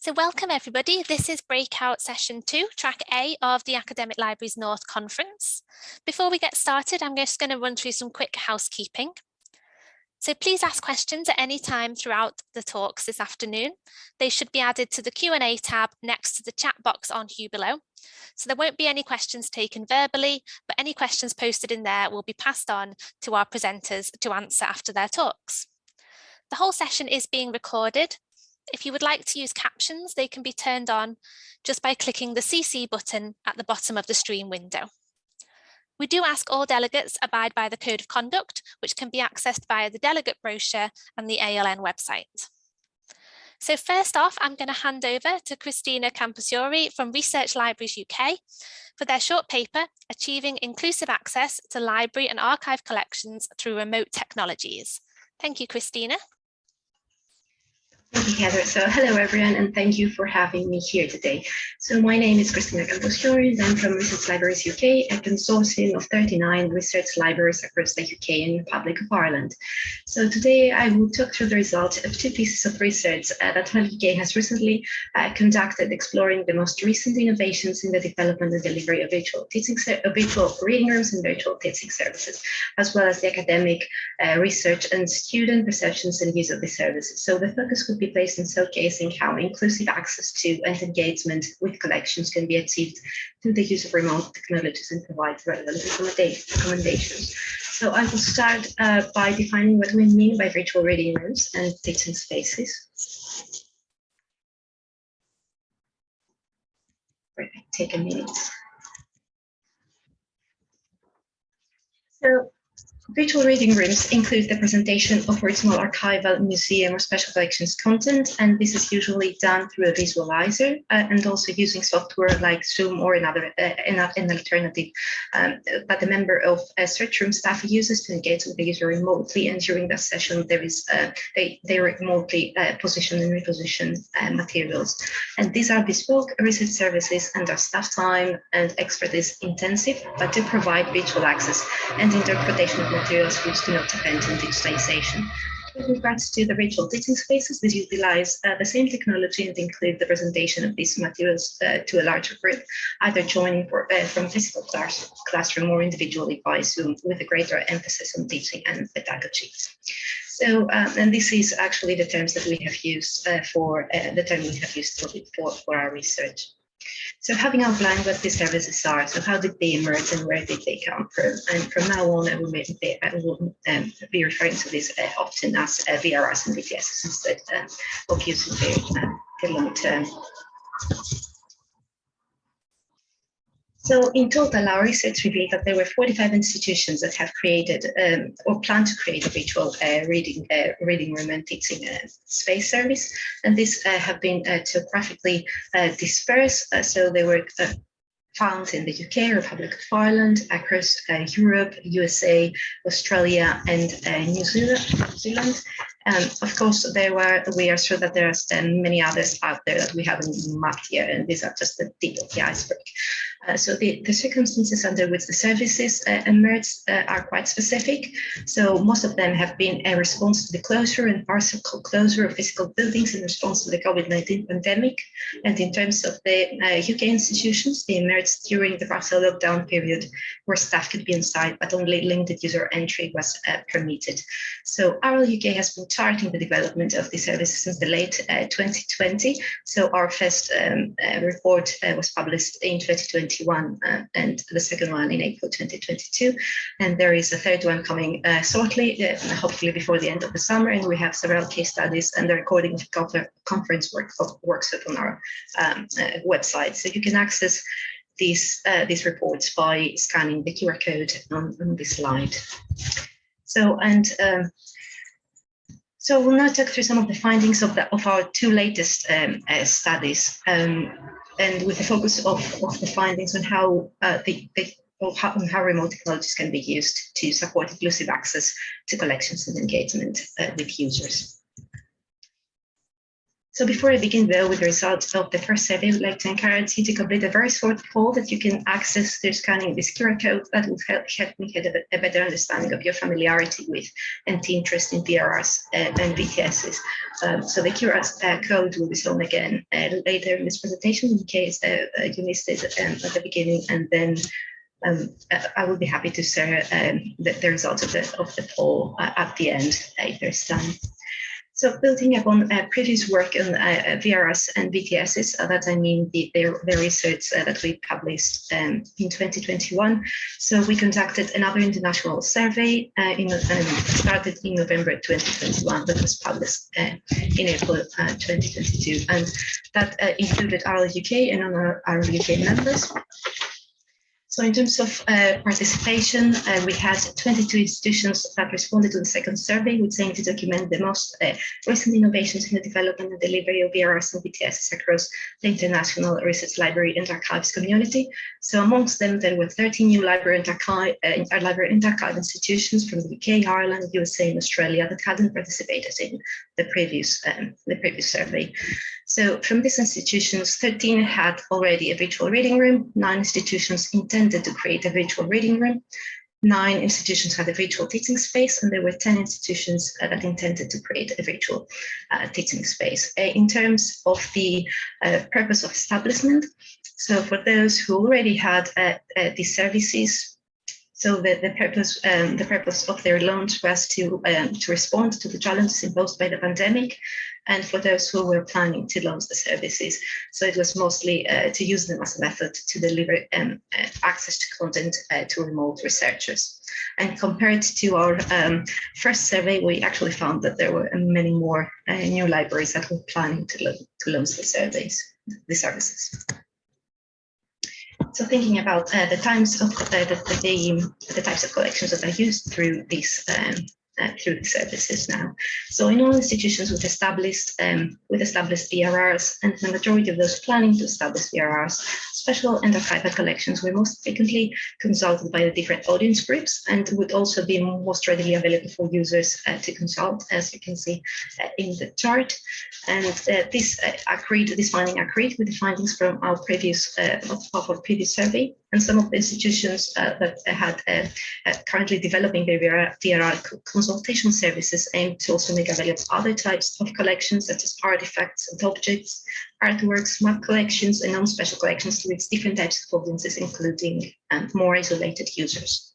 So welcome everybody. This is breakout session 2, track A of the Academic Libraries North Conference. Before we get started, I'm just going to run through some quick housekeeping. So please ask questions at any time throughout the talks this afternoon. They should be added to the Q&A tab next to the chat box on Hubilo. So there won't be any questions taken verbally, but any questions posted in there will be passed on to our presenters to answer after their talks. The whole session is being recorded. If you would like to use captions, they can be turned on just by clicking the CC button at the bottom of the stream window. We do ask all delegates abide by the Code of Conduct, which can be accessed via the delegate brochure and the ALN website. So first off, I'm going to hand over to Christina Kamposiori from Research Libraries UK for their short paper, Achieving Inclusive Access to Library and Archive Collections Through Remote Technologies. Thank you, Christina. Thank you, Heather. So hello, everyone, and thank you for having me here today. So my name is Christina Kamposiori, and I'm from Research Libraries UK, a consortium of 39 research libraries across the UK and Republic of Ireland. So today I will talk through the results of two pieces of research that RLUK has recently conducted, exploring the most recent innovations in the development and delivery of virtual reading rooms and virtual teaching services, as well as the academic research and student perceptions and use of the services. So the focus would be placed in showcasing how inclusive access to and engagement with collections can be achieved through the use of remote technologies and provide relevant recommendations. So I will start by defining what we mean by virtual reading rooms and teaching spaces. Take a minute. So virtual reading rooms include the presentation of original archival, museum, or special collections content, and this is usually done through a visualizer and also using software like Zoom or an alternative that a member of a search room staff uses to engage with the user remotely. And during that session, there is they remotely position and reposition materials. And these are bespoke research services and are staff time and expertise intensive, but do provide visual access and interpretation of materials which do not depend on digitalization. With regards to the virtual teaching spaces, these utilize the same technology and include the presentation of these materials to a larger group, either joining from physical classroom or individually by Zoom, with a greater emphasis on teaching and pedagogy. So, and this is actually the terms that we have used for our research. So having outlined what these services are, so how did they emerge and where did they come from? And from now on, I will be referring to this often as VRRs and VTSs instead of using the long term. So in total, our research revealed that there were 45 institutions that have created or plan to create a virtual reading room and teaching space service. And these have been geographically dispersed. So they were found in the UK, Republic of Ireland, across Europe, USA, Australia, and New Zealand. Of course, we are sure that there are many others out there that we haven't mapped yet, and these are just the tip of the iceberg. So the circumstances under which the services emerged are quite specific. So most of them have been a response to the closure and partial closure of physical buildings in response to the COVID-19 pandemic. And in terms of the UK institutions, they emerged during the partial lockdown period where staff could be inside, but only limited user entry was permitted. So RLUK has been charting the development of these services since the late 2020. So our first report was published in 2021 and the second one in April 2022. And there is a third one coming shortly, hopefully before the end of the summer. And we have several case studies and the recording of conference workshop on our website. So you can access these reports by scanning the QR code on this slide. So, so we'll now talk through some of the findings of our two latest studies, and with the focus of the findings on how how remote technologies can be used to support inclusive access to collections and engagement with users. So before I begin though with the results of the first survey, I would like to encourage you to complete a very short poll that you can access through scanning this QR code. That will help me get a better understanding of your familiarity with and interest in VRRs and VTSs. So the QR code will be shown again later in this presentation in case you missed it at the beginning, and then I will be happy to share the results of the poll at the end if there's time. So building upon previous work on VRRs and VTSs, that I mean the research that we published in 2021. So we conducted another international survey started in November 2021, that was published in April 2022. And that included RLUK and non-RLUK members. So in terms of participation, we had 22 institutions that responded to the second survey, which aimed to document the most recent innovations in the development and delivery of VRRs and VTSs across the international research library and archives community. So amongst them, there were 13 new library and archive institutions from the UK, Ireland, USA, and Australia that hadn't participated in the previous survey. So from these institutions, 13 had already a virtual reading room, 9 institutions intended to create a virtual reading room, 9 institutions had a virtual teaching space, and there were 10 institutions that intended to create a virtual teaching space. In terms of the purpose of establishment, so for those who already had these services, so the purpose of their launch was to respond to the challenges imposed by the pandemic, and for those who were planning to launch the services. So it was mostly to use them as a method to deliver access to content to remote researchers. And compared to our first survey, we actually found that there were many more new libraries that were planning to launch the services. So thinking about the types of the types of collections that are used through these services now. So in all institutions we've established VRRs, and the majority of those planning to establish VRRs, special and archival collections were most frequently consulted by the different audience groups and would also be most readily available for users to consult, as you can see in the chart. And this finding agreed with the findings from our previous survey. And some of the institutions that had currently developing their VRR consultation services aim to also make available other types of collections, such as artifacts and objects, artworks, map collections, and non-special collections to reach different types of audiences, including more isolated users.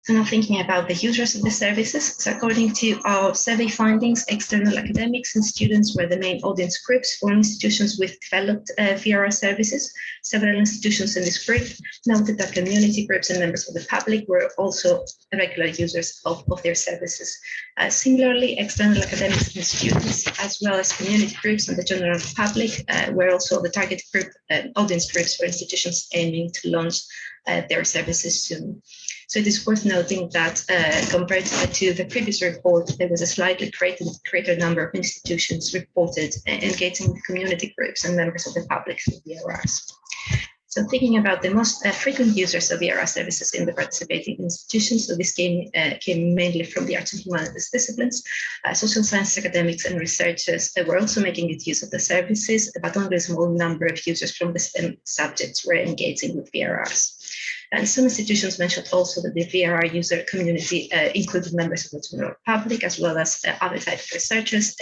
So now thinking about the users of the services. So according to our survey findings, external academics and students were the main audience groups for institutions with developed VRR services. Several institutions in this group noted that community groups and members of the public were also regular users of their services. Similarly, external academics and students, as well as community groups and the general public, were also the target group audience groups for institutions aiming to launch their services soon. So it is worth noting that compared to the previous report, there was a slightly greater number of institutions reported engaging with community groups and members of the public through VRRs. So thinking about the most frequent users of VRR services in the participating institutions, so this came mainly from the arts and humanities disciplines. Social science academics and researchers were also making good use of the services, but only a small number of users from the STEM subjects were engaging with VRRs. And some institutions mentioned also that the VRR user community included members of the general public, as well as other types of researchers,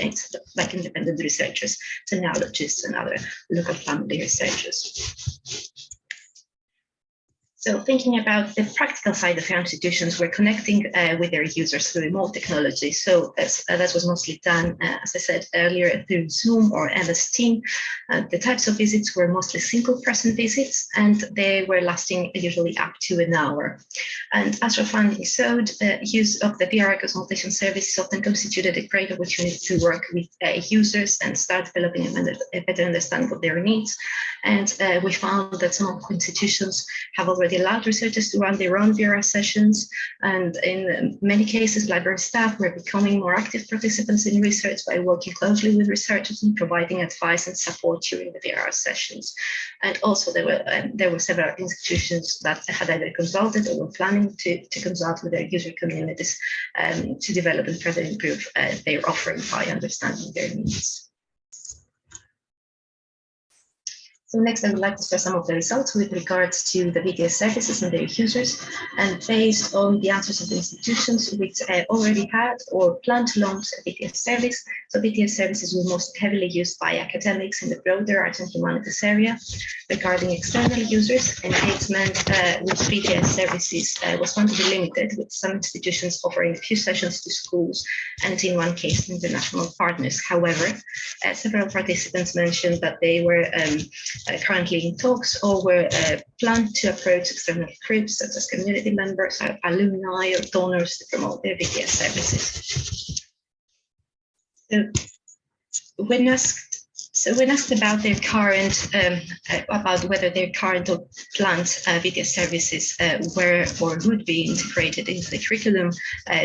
like independent researchers, genealogists, and other local family researchers. So thinking about the practical side of our institutions, we're connecting with their users through remote technology. So that was mostly done, as I said earlier, through Zoom or MS Teams. The types of visits were mostly single-person visits, and they were lasting usually up to an hour. And as our findings showed, use of the VRR consultation service often constituted a great opportunity to work with users and start developing a better understanding of their needs. And we found that some of the institutions have already already allowed researchers to run their own VRR sessions, and in many cases, library staff were becoming more active participants in research by working closely with researchers and providing advice and support during the VRR sessions. And also there were several institutions that had either consulted or were planning to consult with their user communities to develop and further improve their offering by understanding their needs. So next, I would like to share some of the results with regards to the VTS services and their users, and based on the answers of the institutions which already had or plan to launch a VTS service. So VTS services were most heavily used by academics in the broader arts and humanities area. Regarding external users, engagement with VTS services was found to be limited, with some institutions offering a few sessions to schools and in one case international partners. However, several participants mentioned that they were currently in talks or were planned to approach external groups such as community members, alumni, or donors to promote their VTS services. So when asked about their current, about whether their current or planned VTS services were or would be integrated into the curriculum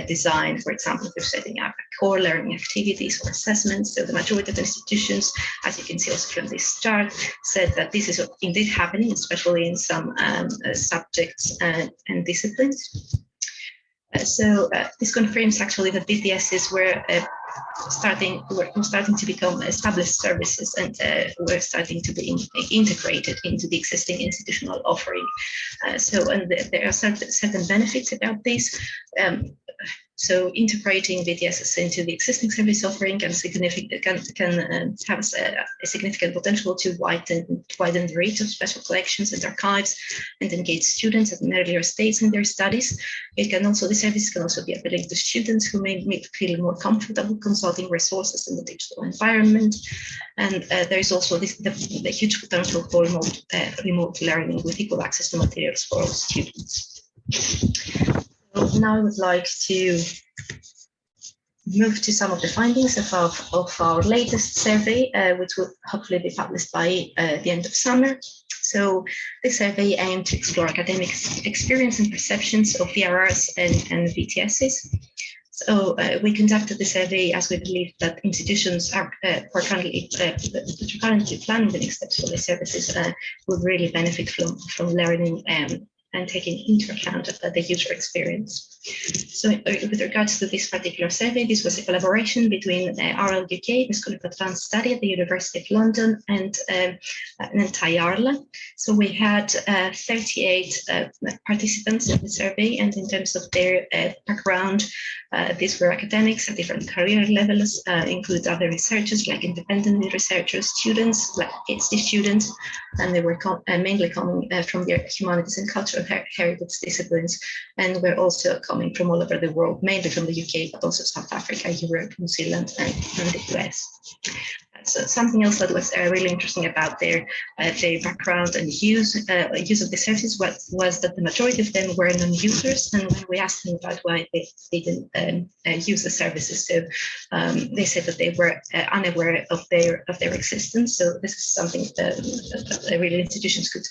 design, for example, if they're setting up core learning activities or assessments. So the majority of institutions, as you can see also from this chart, said that this is indeed happening, especially in some subjects and disciplines. So this confirms actually that VTSs were starting to become established services and were starting to be integrated into the existing institutional offering. And there are certain benefits about this. So integrating VTSs into the existing service offering can have a significant potential to widen the reach of special collections and archives and engage students at an earlier stage in their studies. The service can also be appealing to students who may feel more comfortable consulting resources in the digital environment. And there is also the huge potential for remote learning with equal access to materials for all students. So now I would like to move to some of the findings of our latest survey, which will hopefully be published by the end of summer. So this survey aimed to explore academic experience and perceptions of VRRs and VTSs. So we conducted the survey as we believe that institutions are currently planning the next steps for the services will really benefit from learning and taking into account the user experience. So with regards to this particular survey, this was a collaboration between RLUK, the School of Advanced Study at the University of London, and TAIARLA. So we had 38 participants in the survey, and in terms of their background, these were academics at different career levels, include other researchers like independent researchers, students like PhD students, and they were mainly coming from the humanities and cultural heritage disciplines, and we're also coming from all over the world, mainly from the UK, but also South Africa, Europe, New Zealand, and the US. So something else that was really interesting about their background and use of the services was that the majority of them were non-users, and when we asked them about why they didn't use the services, so they said that they were unaware of their existence. So this is something that really institutions could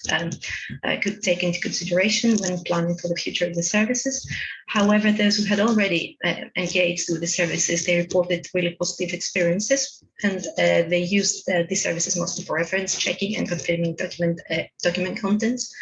take into consideration when planning for the future of the services. However, those who had already engaged with the services, they reported really positive experiences, and they used these services mostly for reference checking and confirming document contents.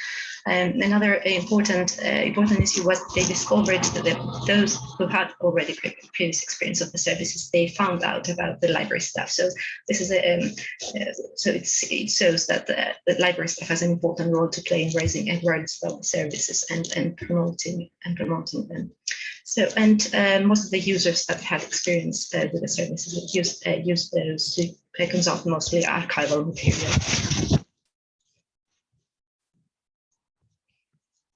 Another important issue was they discovered that those who had already previous experience of the services, they found out about the library staff. So this is it shows that the library staff has an important role to play in raising awareness about the services and promoting them. So most of the users that had experience with the services used those to consult mostly archival material.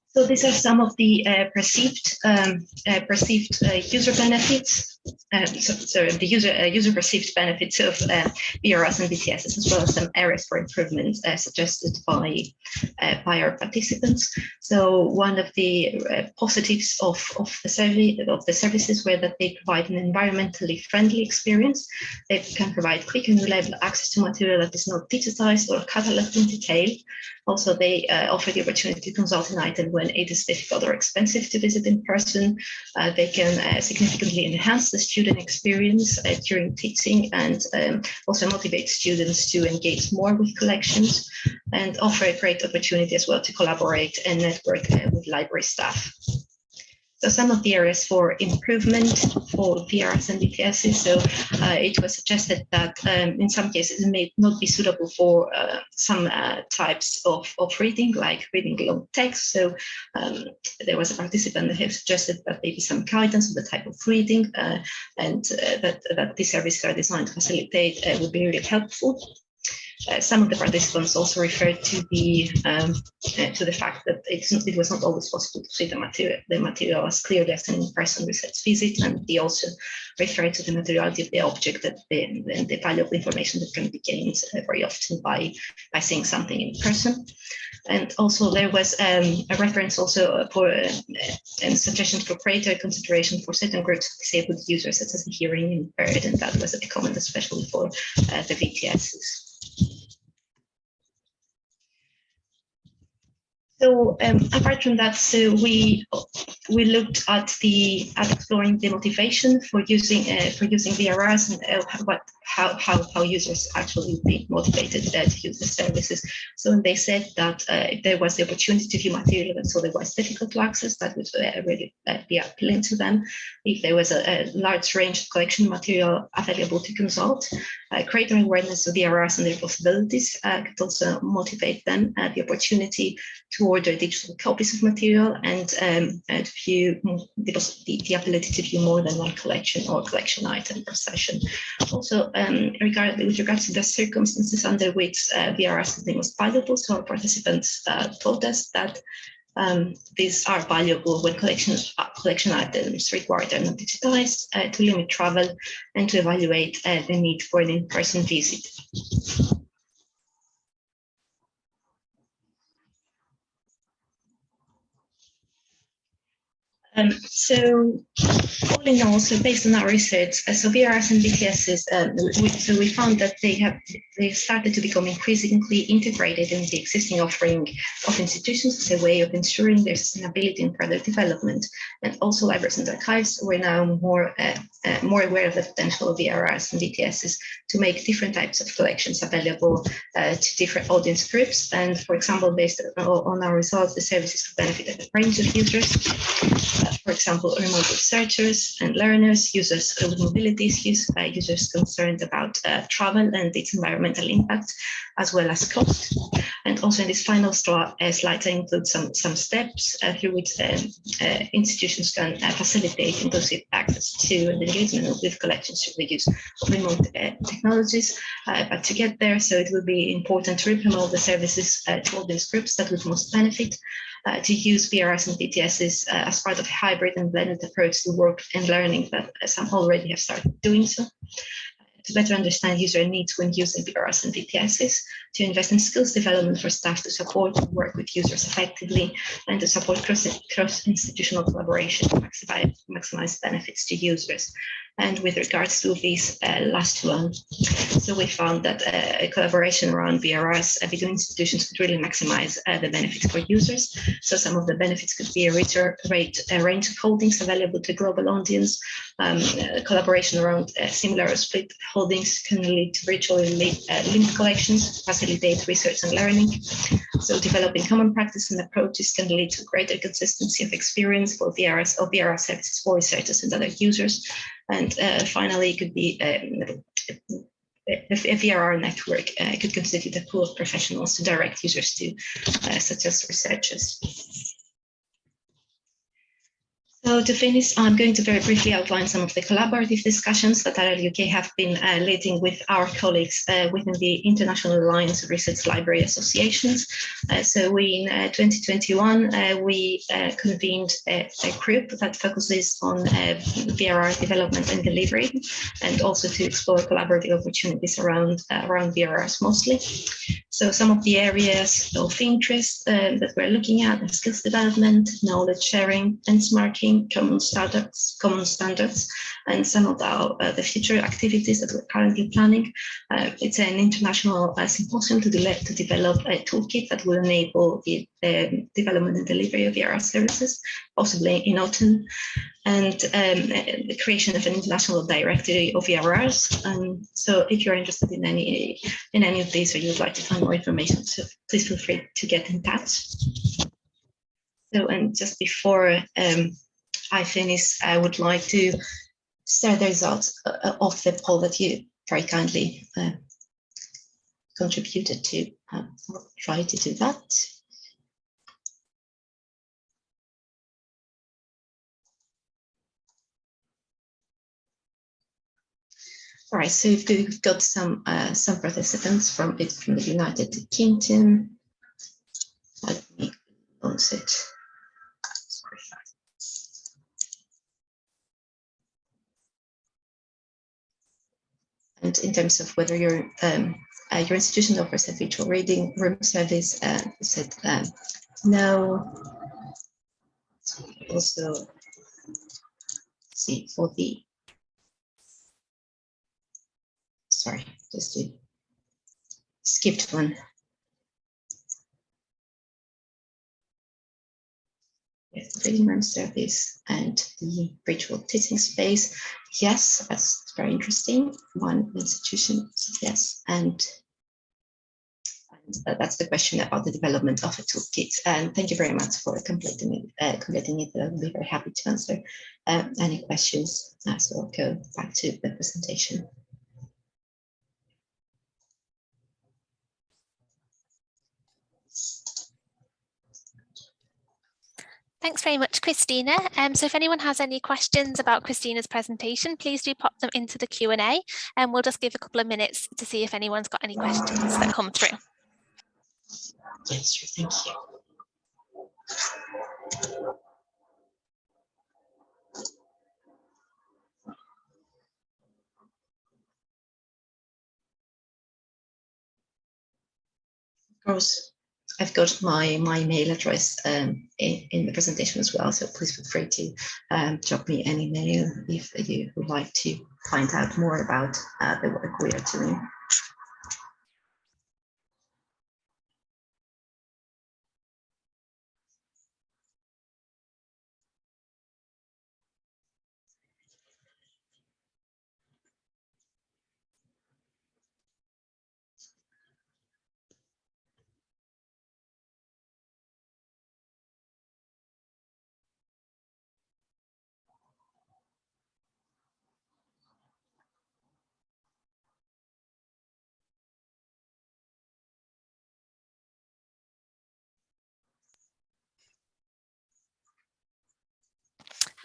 So these are some of the perceived user benefits the user perceived benefits of VRS and VTSs, as well as some areas for improvement suggested by our participants. So one of the positives of the services were that they provide an environmentally friendly experience. They can provide quick and reliable access to material that is not digitized or cataloged in detail. Also, they offer the opportunity to consult an item when it is difficult or expensive to visit in person. They can significantly enhance the student experience during teaching, and also motivate students to engage more with collections, and offer a great opportunity as well to collaborate and network with library staff. So some of the areas for improvement for VRS and VTSs. So it was suggested that in some cases it may not be suitable for some types of reading, like reading long text. So there was a participant who suggested that maybe some guidance on the type of reading, and that these services are designed to facilitate would be really helpful. Some of the participants also referred to the fact that it was not always possible to see the material as clearly as an in-person research visit, and they also referred to the materiality of the object, that the value of the information that can be gained very often by seeing something in person. And also there was a reference also for and suggestions for greater consideration for certain groups of disabled users, such as the hearing impaired, and that was a comment especially for the VTSs. So apart from that, so we looked at exploring the motivation for using VRRs, and how users actually be motivated to use the services. So they said that if there was the opportunity to view material that so otherwise difficult to access, that would really be appealing to them. If there was a large range of collection material available to consult, greater awareness of VRRs and their possibilities could also motivate them. The opportunity to order digital copies of material, and to view the ability to view more than one collection or collection item per session. Also, with regards to the circumstances under which VRR is the most valuable, so our participants told us that these are valuable when collection items required are not digitized, to limit travel, and to evaluate the need for an in-person visit. So all in all, so based on our research, so VRRs and VTSs, we found that they started to become increasingly integrated in the existing offering of institutions as a way of ensuring their sustainability and further development. And also libraries and archives were now more aware of the potential of VRRs and VTSs to make different types of collections available to different audience groups. And for example, based on our results, the services could benefit a range of users. For example, remote researchers and learners, users with mobility issues, users concerned about travel and its environmental impact, as well as cost. And also in this final slide, I include some steps through which institutions can facilitate inclusive access to and engagement with collections through the use of remote technologies. But to get there, so it will be important to promote the services to audience groups that would most benefit, to use VRRs and VTSs as part of a hybrid and blended approach to work and learning, that some already have started doing so. To better understand user needs when using VRRs and VTSs, to invest in skills development for staff to support and work with users effectively, and to support cross-institutional collaboration to maximize benefits to users. And with regards to this last one, so we found that a collaboration around VRRs between institutions could really maximize the benefits for users. So some of the benefits could be a richer range of holdings available to global audience. Collaboration around similar or split holdings can lead to virtually linked collections, facilitate research and learning. So developing common practice and approaches can lead to greater consistency of experience for VRRs or VRR services for researchers and other users. And finally, it could be a VRR network could constitute a pool of professionals to direct users to, such as researchers. So to finish, I'm going to very briefly outline some of the collaborative discussions that RLUK have been leading with our colleagues within the International Alliance of Research Library Associations. So we, in 2021, we convened a group that focuses on VRR development and delivery, and also to explore collaborative opportunities around VRRs mostly. So some of the areas of interest that we're looking at are skills development, knowledge sharing, benchmarking, common standards, and some of the future activities that we're currently planning. It's an international symposium to develop a toolkit that will enable the development and delivery of VRR services, possibly in autumn, and the creation of an international directory of VRRs. So if you're interested in any of these, or you would like to find more information, so please feel free to get in touch. So, and just before I finish, I would like to share the results of the poll that you very kindly contributed to. I'll try to do that. All right, so we've got some participants from the United Kingdom. Let me close it. Sorry. And in terms of whether your institution offers a virtual reading room service, said no. So also see for the, sorry, just to skipped one. Reading room service and the virtual teaching space. Yes, that's very interesting. One institution, yes, and that's the question about the development of a toolkit. And thank you very much for completing it. I'll be very happy to answer any questions. So I'll go back to the presentation. Thanks very much, Christina. So if anyone has any questions about Christina's presentation, please do pop them into the Q&A, and we'll just give a couple of minutes to see if anyone's got any questions that come through. Yes, sure, thank you. Of course, I've got my mail address in the presentation as well, so please feel free to drop me an email if you would like to find out more about the work we are doing.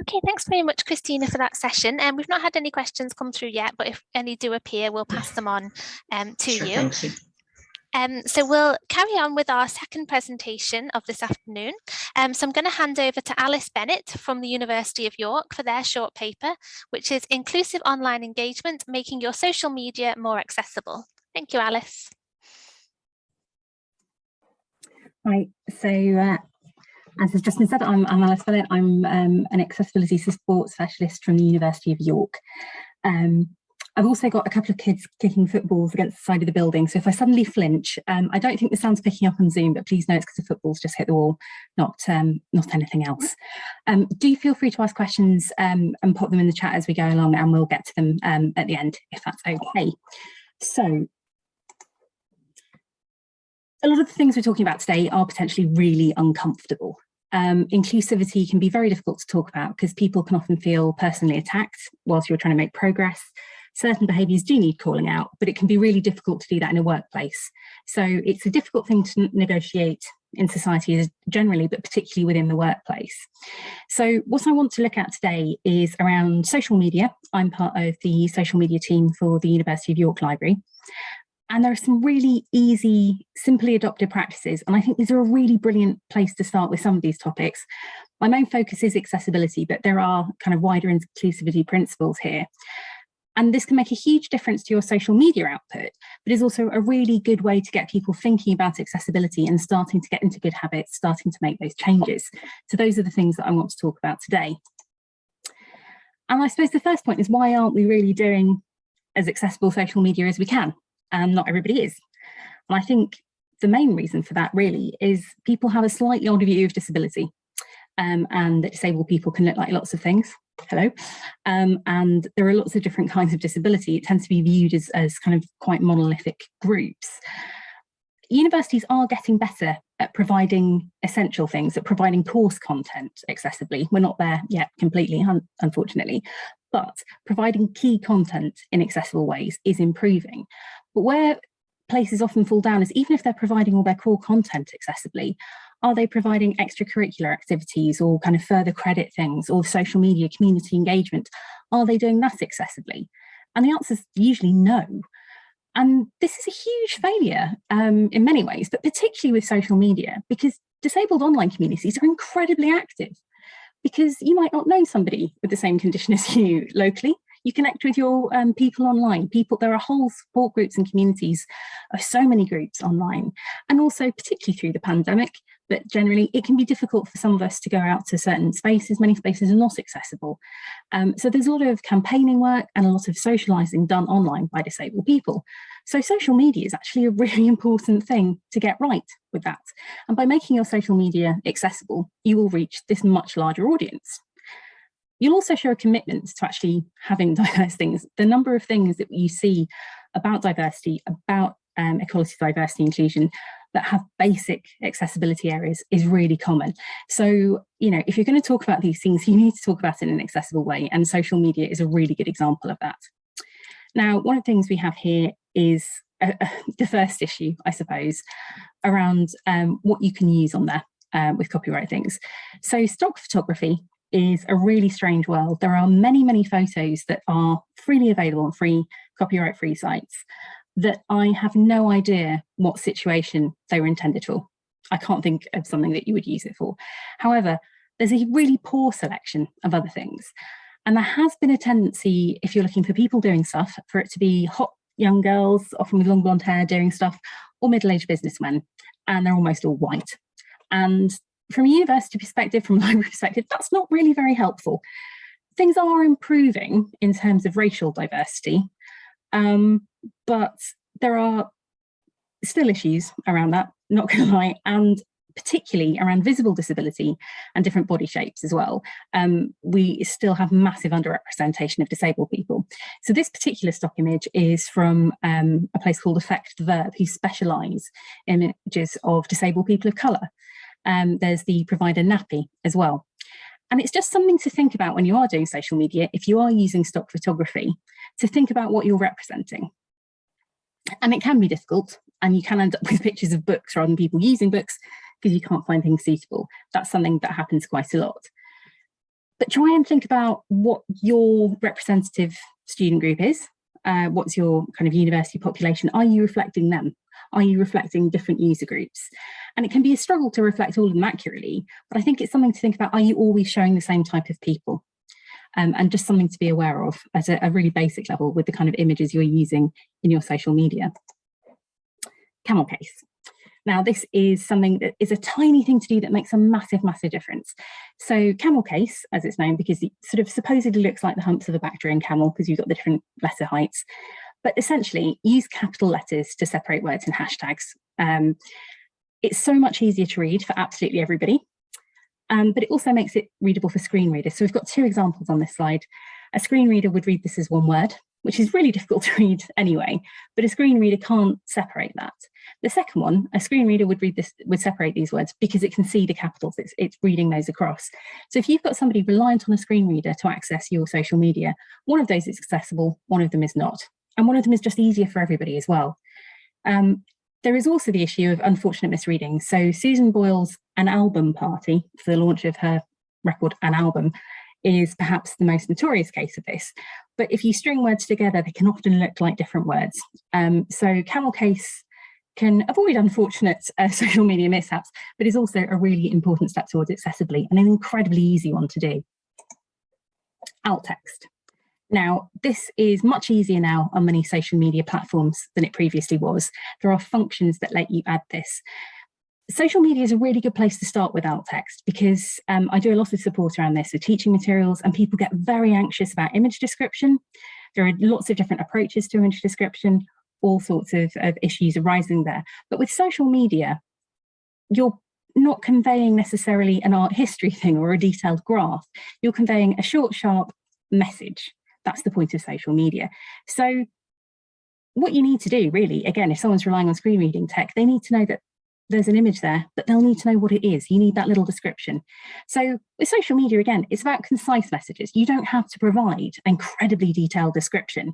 Okay, thanks very much, Christina, for that session. And we've not had any questions come through yet, but if any do appear, we'll pass them on to Sure, you. thank you. So we'll carry on with our second presentation of this afternoon. So I'm going to hand over to Alice Bennett from the University of York for their short paper, which is Inclusive Online Engagement, Making Your Social Media More Accessible. Thank you, Alice. Right, so as has just been said, I'm Alice Bennett. I'm an accessibility support specialist from the University of York. I've also got a couple of kids kicking footballs against the side of the building, so if I suddenly flinch, I don't think the sound's picking up on Zoom, but please know it's because the football's just hit the wall, not anything else. Do feel free to ask questions and pop them in the chat as we go along, and we'll get to them at the end, if that's okay. So, a lot of the things we're talking about today are potentially really uncomfortable. Inclusivity can be very difficult to talk about because people can often feel personally attacked whilst you're trying to make progress. Certain behaviours do need calling out, but it can be really difficult to do that in a workplace. So it's a difficult thing to negotiate in society generally, but particularly within the workplace. So what I want to look at today is around social media. I'm part of the social media team for the University of York Library. And there are some really easy, simply adopted practices. And I think these are a really brilliant place to start with some of these topics. My main focus is accessibility, but there are kind of wider inclusivity principles here. And this can make a huge difference to your social media output, but is also a really good way to get people thinking about accessibility and starting to get into good habits, starting to make those changes. So those are the things that I want to talk about today. And I suppose the first point is, why aren't we really doing as accessible social media as we can? And not everybody is. And I think the main reason for that really is people have a slightly older view of disability, and that disabled people can look like lots of things. Hello. And there are lots of different kinds of disability. It tends to be viewed as kind of quite monolithic groups. Universities are getting better at providing essential things, at providing course content accessibly. We're not there yet completely, unfortunately, but providing key content in accessible ways is improving. But where places often fall down is, even if they're providing all their core content accessibly, are they providing extracurricular activities or kind of further credit things, or social media community engagement? Are they doing that accessibly? And the answer is usually no. And this is a huge failure in many ways, but particularly with social media, because disabled online communities are incredibly active. Because you might not know somebody with the same condition as you locally. You connect with your people online. There are whole support groups and communities of so many groups online. And also, particularly through the pandemic, but generally it can be difficult for some of us to go out to certain spaces. Many spaces are not accessible. So there's a lot of campaigning work and a lot of socialising done online by disabled people. So social media is actually a really important thing to get right with that. And by making your social media accessible, you will reach this much larger audience. You'll also show a commitment to actually having diverse things. The number of things that you see about diversity, about equality, diversity, inclusion, that have basic accessibility areas is really common. So, if you're going to talk about these things, you need to talk about it in an accessible way, and social media is a really good example of that. Now, one of the things we have here is the first issue, I suppose, around what you can use on there with copyright things. So stock photography is a really strange world. There are many, many photos that are freely available on free, copyright-free sites that I have no idea what situation they were intended for. I can't think of something that you would use it for. However, there's a really poor selection of other things. And there has been a tendency, if you're looking for people doing stuff, for it to be hot young girls, often with long blonde hair, doing stuff, or middle-aged businessmen, and they're almost all white. And from a university perspective, from a library perspective, that's not really very helpful. Things are improving in terms of racial diversity, but there are still issues around that, not going to lie, and particularly around visible disability and different body shapes as well. We still have massive underrepresentation of disabled people. So this particular stock image is from a place called Affect the Verb, who specialise in images of disabled people of colour. There's the provider Nappy as well. And it's just something to think about when you are doing social media, if you are using stock photography, to think about what you're representing. And it can be difficult, and you can end up with pictures of books rather than people using books because you can't find things suitable. That's something that happens quite a lot. But try and think about what your representative student group is. What's your kind of university population? Are you reflecting them? Are you reflecting different user groups? And it can be a struggle to reflect all of them accurately, but I think it's something to think about. Are you always showing the same type of people? And just something to be aware of at a really basic level with the kind of images you're using in your social media. Camel case. Now, this is something that is a tiny thing to do that makes a massive, massive difference. So camel case, as it's known, because it sort of supposedly looks like the humps of a Bactrian camel because you've got the different letter heights, but essentially use capital letters to separate words and hashtags. It's so much easier to read for absolutely everybody, but it also makes it readable for screen readers. So we've got two examples on this slide. A screen reader would read this as one word, which is really difficult to read anyway, but a screen reader can't separate that. The second one, a screen reader would separate these words because it can see the capitals, it's reading those across. So if you've got somebody reliant on a screen reader to access your social media, one of those is accessible, one of them is not. And one of them is just easier for everybody as well. There is also the issue of unfortunate misreading. So Susan Boyle's An Album Party, for the launch of her record An Album, is perhaps the most notorious case of this. But if you string words together, they can often look like different words. So camel case can avoid unfortunate social media mishaps, but is also a really important step towards accessibility and an incredibly easy one to do. Alt text. Now, this is much easier now on many social media platforms than it previously was. There are functions that let you add this. Social media is a really good place to start with alt text because I do a lot of support around this, so teaching materials, and people get very anxious about image description. There are lots of different approaches to image description, all sorts of issues arising there. But with social media, you're not conveying necessarily an art history thing or a detailed graph. You're conveying a short, sharp message. That's the point of social media. So what you need to do, really, again, if someone's relying on screen reading tech, they need to know that there's an image there, but they'll need to know what it is. You need that little description. So with social media, again, it's about concise messages. You don't have to provide an incredibly detailed description,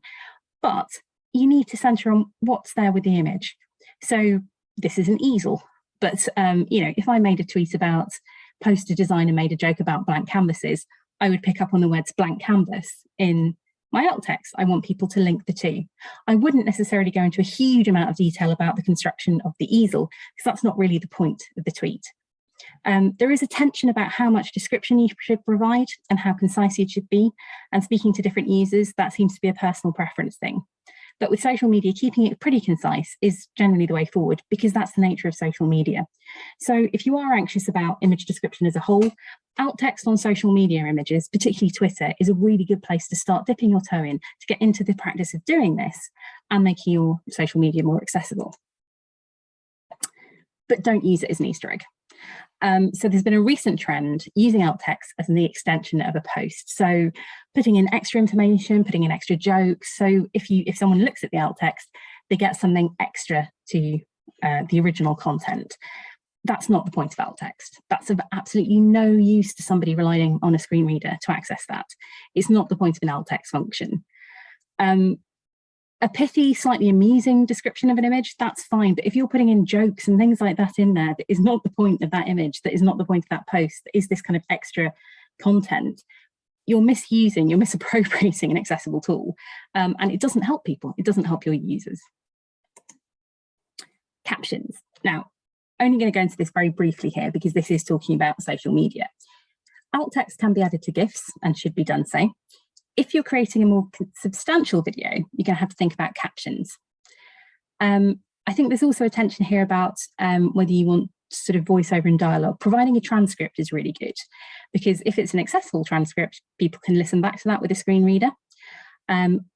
but you need to center on what's there with the image. So this is an easel, but you know, if I made a tweet about poster design and made a joke about blank canvases, I would pick up on the words blank canvas in my alt text. I want people to link the two. I wouldn't necessarily go into a huge amount of detail about the construction of the easel, because that's not really the point of the tweet. There is a tension about how much description you should provide and how concise it should be. And speaking to different users, that seems to be a personal preference thing. But with social media, keeping it pretty concise is generally the way forward, because that's the nature of social media. So if you are anxious about image description as a whole, alt text on social media images, particularly Twitter, is a really good place to start dipping your toe in to get into the practice of doing this and making your social media more accessible. But don't use it as an Easter egg. So there's been a recent trend using alt text as the extension of a post. So putting in extra information, putting in extra jokes. So if someone looks at the alt text, they get something extra to the original content. That's not the point of alt text. That's of absolutely no use to somebody relying on a screen reader to access that. It's not the point of an alt text function. A pithy, slightly amusing description of an image, that's fine. But if you're putting in jokes and things like that in there, that is not the point of that image, that is not the point of that post, that is this kind of extra content, you're misappropriating an accessible tool. And it doesn't help people. It doesn't help your users. Captions. Now, only going to go into this very briefly here because this is talking about social media. Alt text can be added to GIFs and should be done so. If you're creating a more substantial video, you're going to have to think about captions. I think there's also a tension here about whether you want sort of voiceover and dialogue. Providing a transcript is really good, because if it's an accessible transcript, people can listen back to that with a screen reader.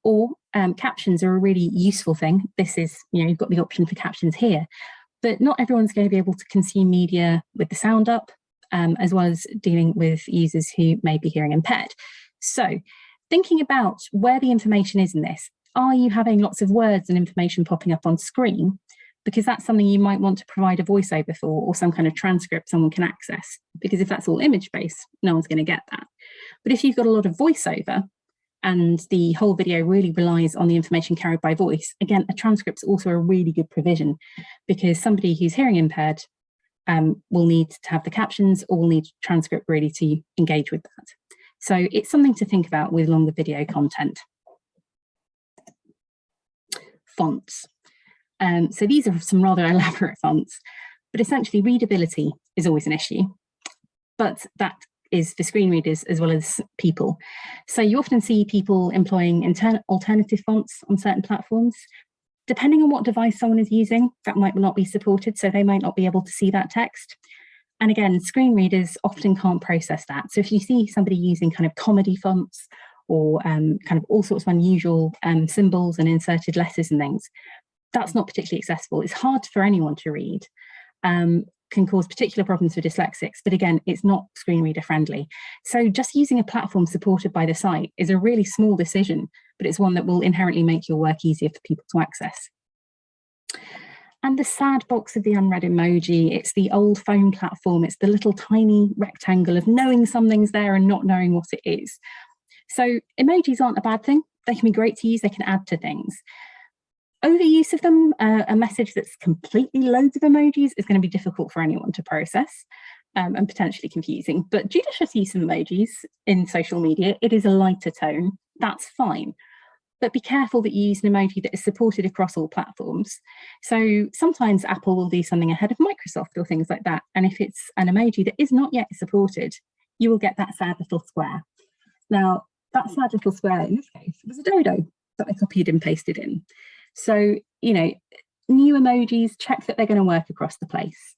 Or captions are a really useful thing. This is, you know, you've got the option for captions here, but not everyone's going to be able to consume media with the sound up, as well as dealing with users who may be hearing impaired. So thinking about where the information is in this, are you having lots of words and information popping up on screen? Because that's something you might want to provide a voiceover for, or some kind of transcript someone can access. Because if that's all image-based, no one's going to get that. But if you've got a lot of voiceover and the whole video really relies on the information carried by voice, again, a transcript's also a really good provision, because somebody who's hearing impaired will need to have the captions or will need transcript really to engage with that. So it's something to think about with longer video content. Fonts. So these are some rather elaborate fonts, but essentially readability is always an issue, but that is for screen readers as well as people. So you often see people employing alternative fonts on certain platforms. Depending on what device someone is using, that might not be supported, so they might not be able to see that text. And again, screen readers often can't process that. So if you see somebody using kind of comedy fonts or kind of all sorts of unusual symbols and inserted letters and things, that's not particularly accessible. It's hard for anyone to read, can cause particular problems for dyslexics, but again, it's not screen reader friendly. So just using a platform supported by the site is a really small decision, but it's one that will inherently make your work easier for people to access. And the sad box of the unread emoji, it's the old phone platform, it's the little tiny rectangle of knowing something's there and not knowing what it is. So emojis aren't a bad thing. They can be great to use, they can add to things. Overuse of them, a message that's completely loads of emojis is going to be difficult for anyone to process and potentially confusing. But judicious use of emojis in social media, it is a lighter tone, that's fine. But be careful that you use an emoji that is supported across all platforms. So sometimes Apple will do something ahead of Microsoft or things like that. And if it's an emoji that is not yet supported, you will get that sad little square. Now, that sad little square in this case was a dodo that I copied and pasted in. So, you know, new emojis, check that they're going to work across the place.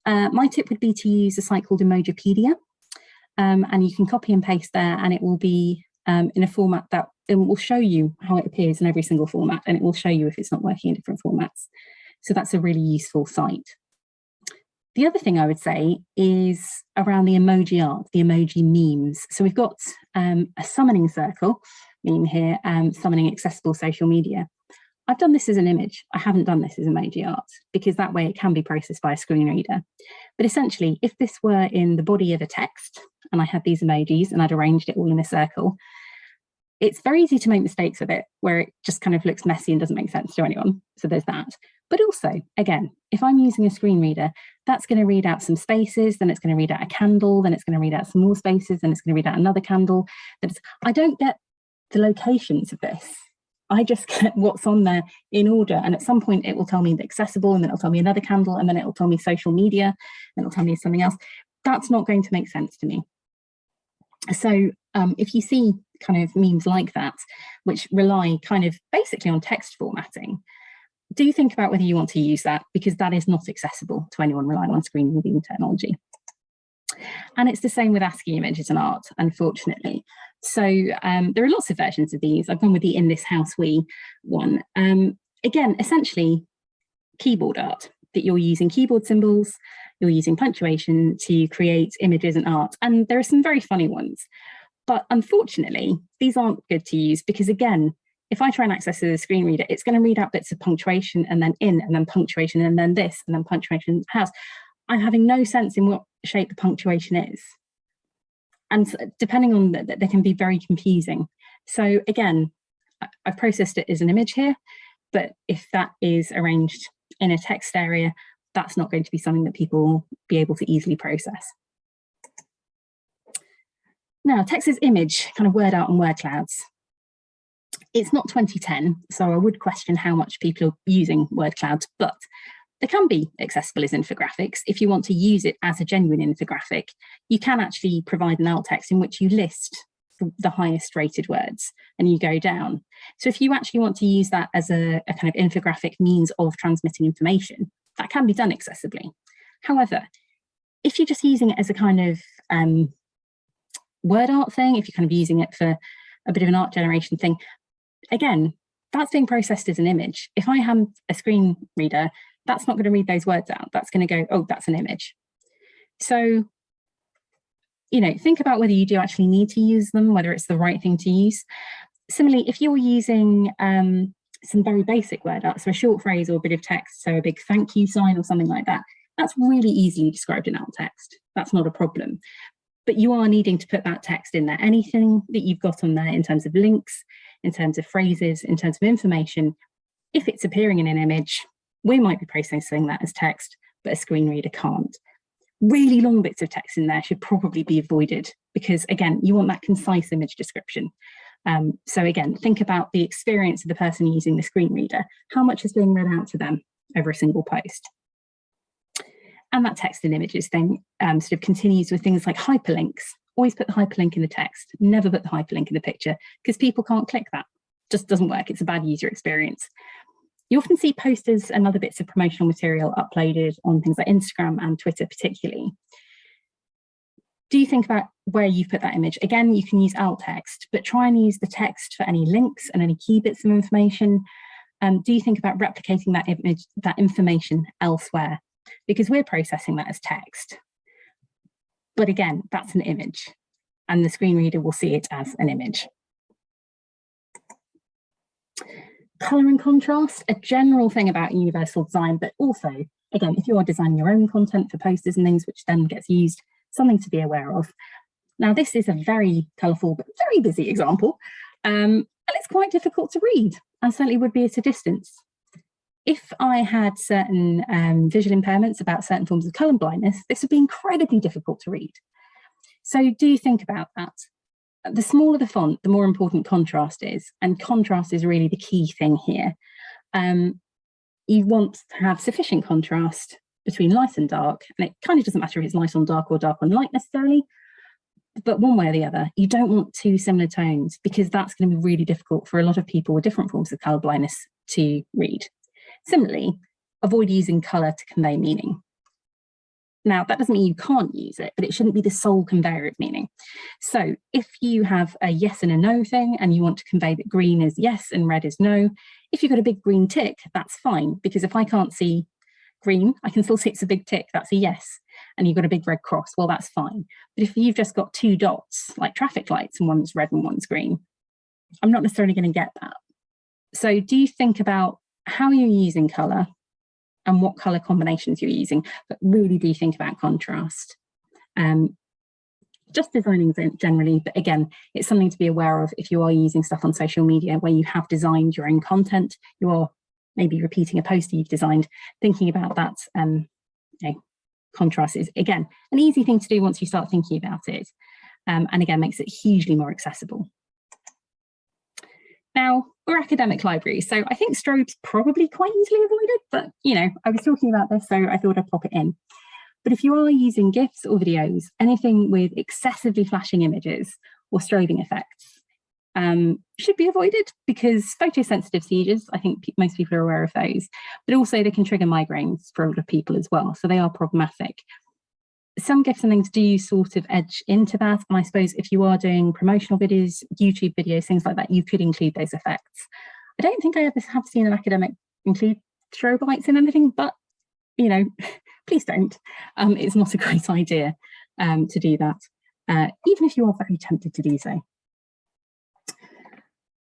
My tip would be to use a site called Emojipedia, and you can copy and paste there, and it will be in a format that it will show you how it appears in every single format, and it will show you if it's not working in different formats. So that's a really useful site. The other thing I would say is around the emoji art, the emoji memes. So we've got a summoning circle meme here, summoning accessible social media. I've done this as an image. I haven't done this as emoji art because that way it can be processed by a screen reader. But essentially, if this were in the body of a text and I had these emojis and I'd arranged it all in a circle, it's very easy to make mistakes with it where it just kind of looks messy and doesn't make sense to anyone. So there's that. But also, again, if I'm using a screen reader, that's going to read out some spaces, then it's going to read out a candle, then it's going to read out some more spaces, then it's going to read out another candle. I don't get the locations of this. I just get what's on there in order. And at some point it will tell me the accessible, and then it'll tell me another candle, and then it'll tell me social media, and it'll tell me something else. That's not going to make sense to me. So if you see kind of memes like that, which rely kind of basically on text formatting, do think about whether you want to use that, because that is not accessible to anyone relying on screen reading technology. And it's the same with ASCII images and art, unfortunately. So there are lots of versions of these. I've gone with the In This House We one. Again, essentially keyboard art, that you're using keyboard symbols, you're using punctuation to create images and art. And there are some very funny ones. But unfortunately, these aren't good to use because, again, if I try and access a screen reader, it's going to read out bits of punctuation and then in, and then punctuation, and then this, and then punctuation house. I'm having no sense in what shape the punctuation is. And depending on that, they can be very confusing. So again, I've processed it as an image here, but if that is arranged in a text area, that's not going to be something that people will be able to easily process. Now, text as image, kind of word art and word clouds. It's not 2010, so I would question how much people are using word clouds, but they can be accessible as infographics. If you want to use it as a genuine infographic, you can actually provide an alt text in which you list the highest rated words and you go down. So if you actually want to use that as a kind of infographic means of transmitting information, that can be done accessibly. However, if you're just using it as a kind of word art thing, if you're kind of using it for a bit of an art generation thing, again, that's being processed as an image. If I have a screen reader, that's not going to read those words out. That's going to go, oh, that's an image. So, you know, think about whether you do actually need to use them, whether it's the right thing to use. Similarly, if you're using some very basic word art, so a short phrase or a bit of text, so a big thank you sign or something like that, that's really easily described in alt text. That's not a problem. But you are needing to put that text in there. Anything that you've got on there in terms of links, in terms of phrases, in terms of information, if it's appearing in an image, we might be processing that as text, but a screen reader can't. Really long bits of text in there should probably be avoided because, again, you want that concise image description. So again, think about the experience of the person using the screen reader. How much is being read out to them over a single post? And that text and images thing sort of continues with things like hyperlinks. Always put the hyperlink in the text, never put the hyperlink in the picture because people can't click that. Just doesn't work. It's a bad user experience. You often see posters and other bits of promotional material uploaded on things like Instagram and Twitter particularly. Do you think about where you put that image? Again, you can use alt text, but try and use the text for any links and any key bits of information. Do you think about replicating that image, that information elsewhere? Because we're processing that as text. But again, that's an image and the screen reader will see it as an image. Colour and contrast, a general thing about universal design, but also, again, if you are designing your own content for posters and things, which then gets used, something to be aware of. Now, this is a very colourful but very busy example, and it's quite difficult to read, and certainly would be at a distance. if I had certain visual impairments about certain forms of colour blindness, this would be incredibly difficult to read. So do think about that. The smaller the font, the more important contrast is, and contrast is really the key thing here. You want to have sufficient contrast between light and dark, and it kind of doesn't matter if it's light on dark or dark on light necessarily, but one way or the other. You don't want two similar tones, because that's going to be really difficult for a lot of people with different forms of colour blindness to read. Similarly, avoid using colour to convey meaning. Now, that doesn't mean you can't use it, but it shouldn't be the sole conveyor of meaning. So if you have a yes and a no thing, and you want to convey that green is yes and red is no, if you've got a big green tick, that's fine, because if I can't see green, I can still see it's a big tick, that's a yes. And you've got a big red cross, well, that's fine. But if you've just got two dots, like traffic lights, and one's red and one's green, I'm not necessarily going to get that. So do you think about how you're using colour and what colour combinations you're using, but really do think about contrast. Just designing generally, but again, it's something to be aware of if you are using stuff on social media where you have designed your own content, you are maybe repeating a poster you've designed, thinking about that. Contrast is, again, an easy thing to do once you start thinking about it, and again, makes it hugely more accessible. Now, we're academic libraries, so I think strobe's probably quite easily avoided, but, you know, I was talking about this, so I thought I'd pop it in. But if you are using GIFs or videos, anything with excessively flashing images or strobing effects should be avoided, because photosensitive seizures, I think most people are aware of those, but also they can trigger migraines for a lot of people as well, so they are problematic. Some GIFs and things do sort of edge into that, and I suppose if you are doing promotional videos, YouTube videos, things like that, you could include those effects. I don't think I ever have seen an academic include strobe lights in anything, but, you know, please don't. It's not a great idea to do that, even if you are very tempted to do so.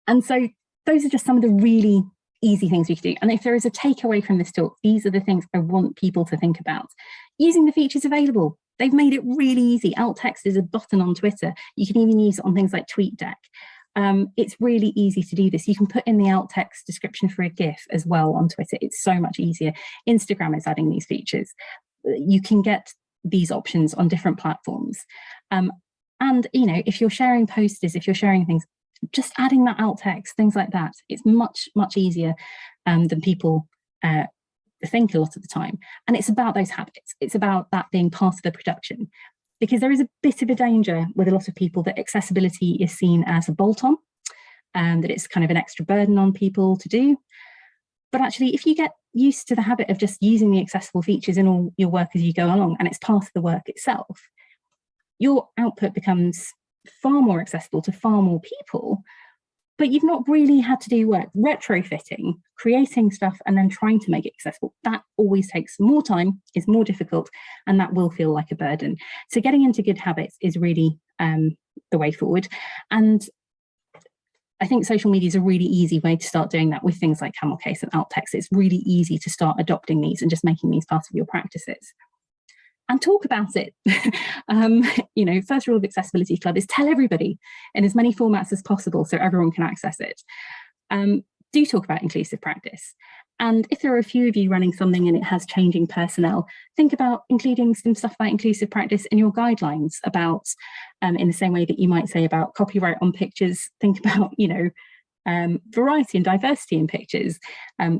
And so those are just some of the really easy things we can do. And if there is a takeaway from this talk, these are the things I want people to think about. Using the features available. They've made it really easy. Alt text is a button on Twitter. You can even use it on things like TweetDeck. It's really easy to do this. You can put in the alt text description for a GIF as well on Twitter. It's so much easier. Instagram is adding these features. You can get these options on different platforms. And, you know, if you're sharing posters, if you're sharing things, just adding that alt text, things like that, it's much, much easier than people think a lot of the time. And it's about those habits. It's about that being part of the production, because there is a bit of a danger with a lot of people that accessibility is seen as a bolt-on, and that it's kind of an extra burden on people to do. But actually, if you get used to the habit of just using the accessible features in all your work as you go along, and it's part of the work itself, your output becomes far more accessible to far more people, but you've not really had to do work retrofitting, creating stuff, and then trying to make it accessible. That always takes more time, is more difficult, and that will feel like a burden. So getting into good habits is really the way forward. And I think social media is a really easy way to start doing that with things like camel case and alt text. It's really easy to start adopting these and just making these part of your practices. And talk about it. You know, first rule of Accessibility Club is tell everybody in as many formats as possible so everyone can access it. Do talk about inclusive practice. And if there are a few of you running something and it has changing personnel, think about including some stuff about inclusive practice in your guidelines about, in the same way that you might say about copyright on pictures, think about, you know, variety and diversity in pictures.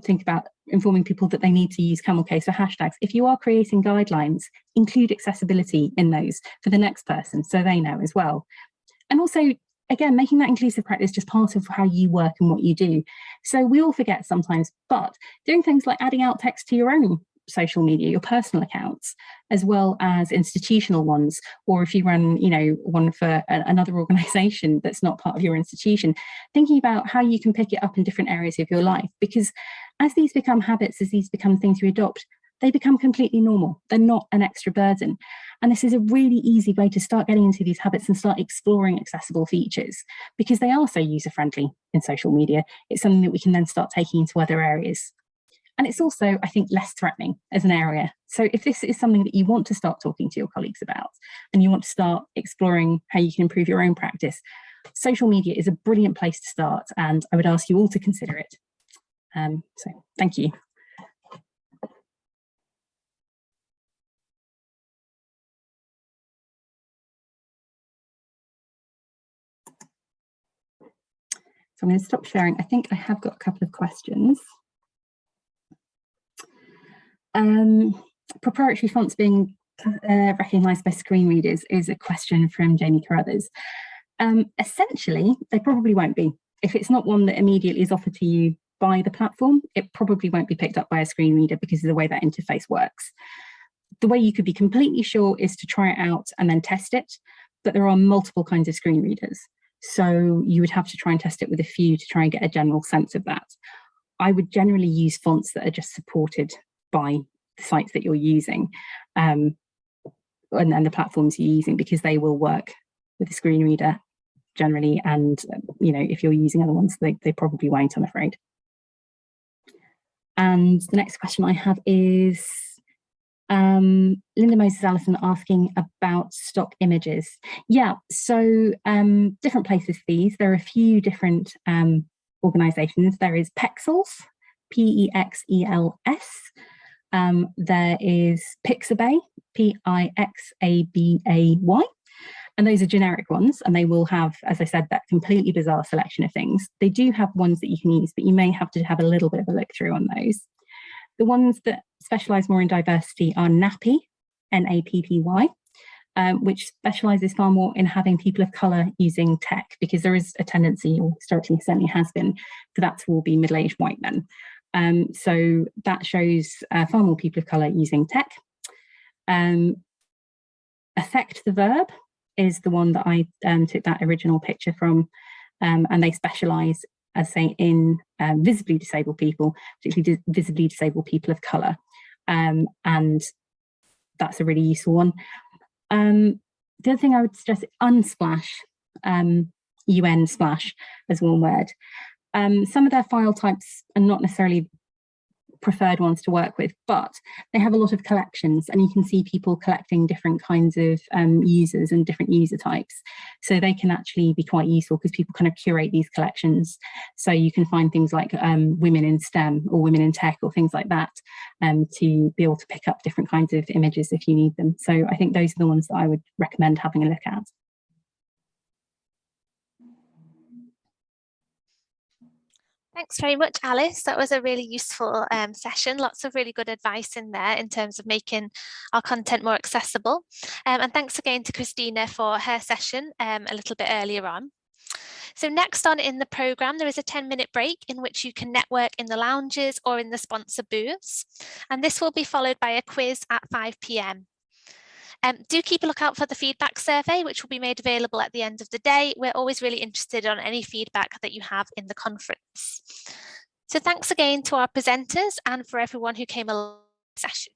Think about informing people that they need to use camel case or hashtags. If you are creating guidelines, include accessibility in those for the next person so they know as well. And also, again, making that inclusive practice just part of how you work and what you do. So we all forget sometimes, but doing things like adding out text to your own social media, your personal accounts, as well as institutional ones, or if you run, you know, one for another organization that's not part of your institution, thinking about how you can pick it up in different areas of your life, because as these become habits, as these become things you adopt, they become completely normal. They're not an extra burden. And this is a really easy way to start getting into these habits and start exploring accessible features, because they are so user-friendly in social media. It's something that we can then start taking into other areas. And it's also, I think, less threatening as an area. So if this is something that you want to start talking to your colleagues about, and you want to start exploring how you can improve your own practice, social media is a brilliant place to start, and I would ask you all to consider it. So thank you. So I'm going to stop sharing. I think I have got a couple of questions. Proprietary fonts being recognised by screen readers is a question from Jamie Carruthers. Essentially, they probably won't be. If it's not one that immediately is offered to you by the platform, it probably won't be picked up by a screen reader because of the way that interface works. The way you could be completely sure is to try it out and then test it, but there are multiple kinds of screen readers. So you would have to try and test it with a few to try and get a general sense of that. I would generally use fonts that are just supported by the sites that you're using and the platforms you're using, because they will work with a screen reader generally. And, you know, if you're using other ones, they probably won't, I'm afraid. And the next question I have is Linda Moses Allison asking about stock images. Yeah, so different places for these. There are a few different organisations. There is Pexels, Pexels. There is Pixabay, Pixabay. And those are generic ones, and they will have, as I said, that completely bizarre selection of things. They do have ones that you can use, but you may have to have a little bit of a look through on those. The ones that specialise more in diversity are Nappy, Nappy, which specialises far more in having people of colour using tech, because there is a tendency, or historically certainly has been, for that to all be middle-aged white men. So that shows far more people of colour using tech. Affect the Verb is the one that I took that original picture from, and they specialise, as say, in visibly disabled people, particularly visibly disabled people of colour, and that's a really useful one. The other thing I would suggest, Unsplash, UN splash as one word. Some of their file types are not necessarily preferred ones to work with, but they have a lot of collections, and you can see people collecting different kinds of users and different user types. So they can actually be quite useful because people kind of curate these collections. So you can find things like women in STEM or women in tech or things like that, to be able to pick up different kinds of images if you need them. So I think those are the ones that I would recommend having a look at. Thanks very much, Alice. That was a really useful session. Lots of really good advice in there in terms of making our content more accessible. And thanks again to Christina for her session a little bit earlier on. So next on in the programme, there is a 10-minute break in which you can network in the lounges or in the sponsor booths. And this will be followed by a quiz at 5 p.m. Do keep a lookout for the feedback survey, which will be made available at the end of the day. We're always really interested on any feedback that you have in the conference. So thanks again to our presenters and for everyone who came along to the session.